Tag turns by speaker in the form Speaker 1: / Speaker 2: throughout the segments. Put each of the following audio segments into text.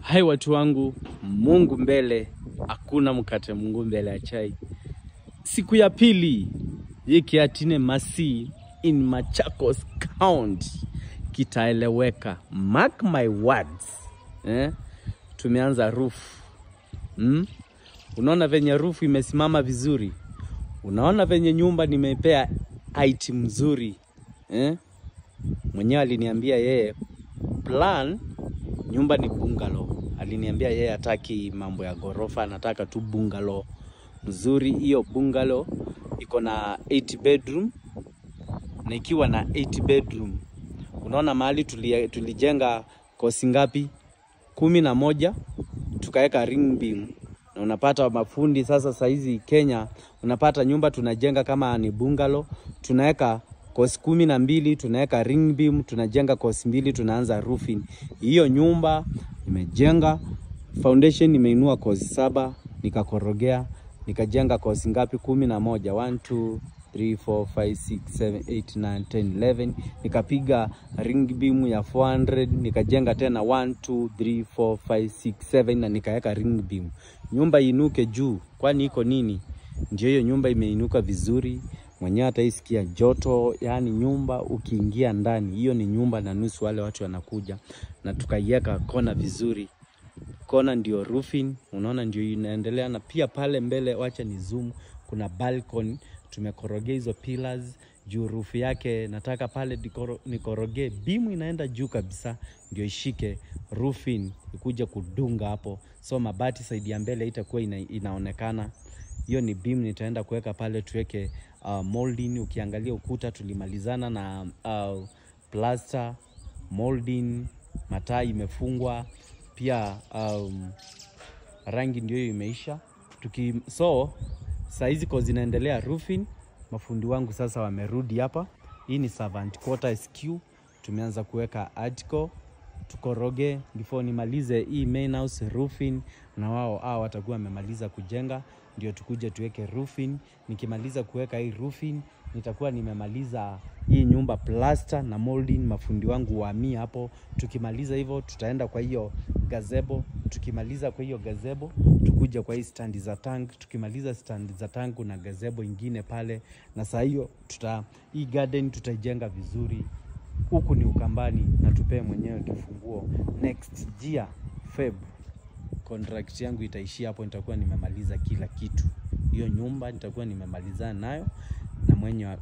Speaker 1: Hai watu wangu, Mungu mbele, hakuna mkate Mungu mbele ya chai. Siku ya pili, hiki atine Masi in Machakos County kitaeleweka. Mark my words. Tumeanza roof. Unaona venye roof imesimama vizuri. Unaona venye nyumba nimepea height mzuri. Mwenyewe aliniambia yeye plan nyumba ni bungalow. Aliniambia yeye hataki mambo ya gorofa, anataka tu bungalow mzuri. Hiyo bungalow iko na 8 bedroom. Na ikiwa na 8 bedroom, unaona mahali tulijenga kosi ngapi? 11. Tukaweka ring beam. Na unapata mafundi sasa saizi Kenya, unapata nyumba tunajenga kama ni bungalow, tunaweka kosi 12, tunaweka ring beam, tunajenga kosi 2, tunaanza roofing. Hiyo nyumba nimejenga foundation, nimeinua kosi 7, nikakorogea, nikajenga kosi ngapi? 11. 1 2 3 4 5 6 7 8 9 10 11. Nikapiga ring beam ya 400, nikajenga tena 1 2 3 4 5 6 7 na nikaweka ring beam. Nyumba inuke juu, kwani iko nini? Ndio hiyo nyumba imeinuka vizuri. Mwenyewe ataisikia joto, yani nyumba ukiingia ndani, hiyo ni nyumba na nusu wale watu wanakuja. Na tukaiweka kona vizuri. Kona ndio roofing, unaona ndio inaendelea. Na pia pale mbele, wacha ni zoom, kuna balcony, tumekorogea hizo pillars juu roof yake. Nataka pale nikorogee beam inaenda juu kabisa ndio ishike roofing ikuje kudunga hapo. So mabati side ya mbele itakuwa inaonekana. Hiyo ni beam nitaenda kuweka pale, tuweke molding. Ukiangalia ukuta tulimalizana na plaster, molding, mataa imefungwa, pia rangi ndio imeisha. So saizi kwa zinaendelea roofing. Mafundi wangu sasa wamerudi hapa. Hii ni servant quarter SQ. Tumeanza kuweka article, tukoroge before nimalize hii main house roofing, na wao watakuwa wamemaliza kujenga ndio tukuje tuweke roofing. Nikimaliza kuweka hii roofing, nitakuwa nimemaliza hii nyumba plaster na molding. Mafundi wangu wahamia hapo. Tukimaliza hivyo tutaenda kwa hiyo gazebo. Tukimaliza kwa hiyo gazebo tukuja kwa hii stand za tank. Tukimaliza stand za tank na gazebo ingine pale. Na saa hiyo hii garden tutaijenga vizuri. Huku ni Ukambani na tupee mwenyewe kifunguo next year Feb. Contract yangu itaishia hapo, nitakuwa nimemaliza kila kitu. Hiyo nyumba nitakuwa nimemaliza nayo na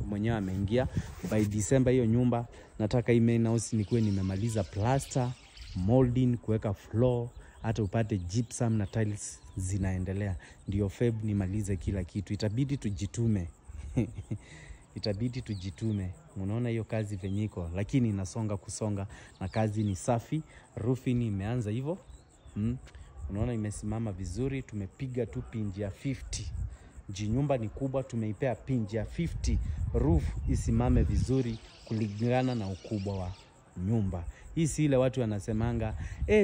Speaker 1: mwenyewe ameingia by December. Hiyo nyumba nataka hii main house nikuwe nimemaliza plaster, molding, kuweka floor, hata upate gypsum na tiles zinaendelea. Ndio Feb nimalize kila kitu. Itabidi tujitume. Itabidi tujitume. Unaona hiyo kazi venye iko, lakini inasonga kusonga na kazi ni safi. Roofing imeanza hivyo. Unaona imesimama vizuri. Tumepiga tu pinji ya 50. Nyumba ni kubwa, tumeipea pinji ya 50. Roof isimame vizuri kulingana na ukubwa wa nyumba. Hii si ile watu wanasemanga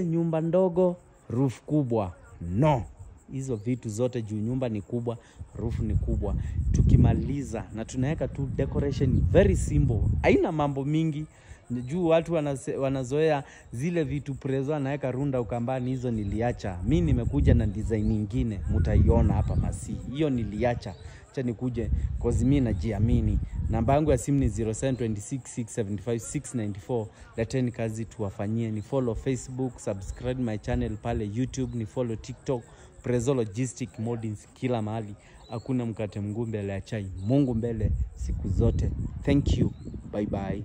Speaker 1: nyumba ndogo roof kubwa. No. Hizo vitu zote juu nyumba ni kubwa, roof ni kubwa. Tukimaliza na tunaweka tu decoration very simple. Haina mambo mingi. Juu watu wanazoea zile vitu prezo anaweka runda Ukambani, hizo niliacha. Mimi nimekuja na design nyingine, mtaiona hapa Masi. Hiyo niliacha. Acha nikuje cause mimi najiamini. Namba yangu ya simu ni 0726675694. Leteni kazi tuwafanyie. Ni follow Facebook, subscribe my channel pale YouTube, ni follow TikTok, Prezo Logistic Moldings kila mahali. Hakuna mkate Mungu mbele ya chai. Mungu mbele siku zote. Thank you. Bye bye.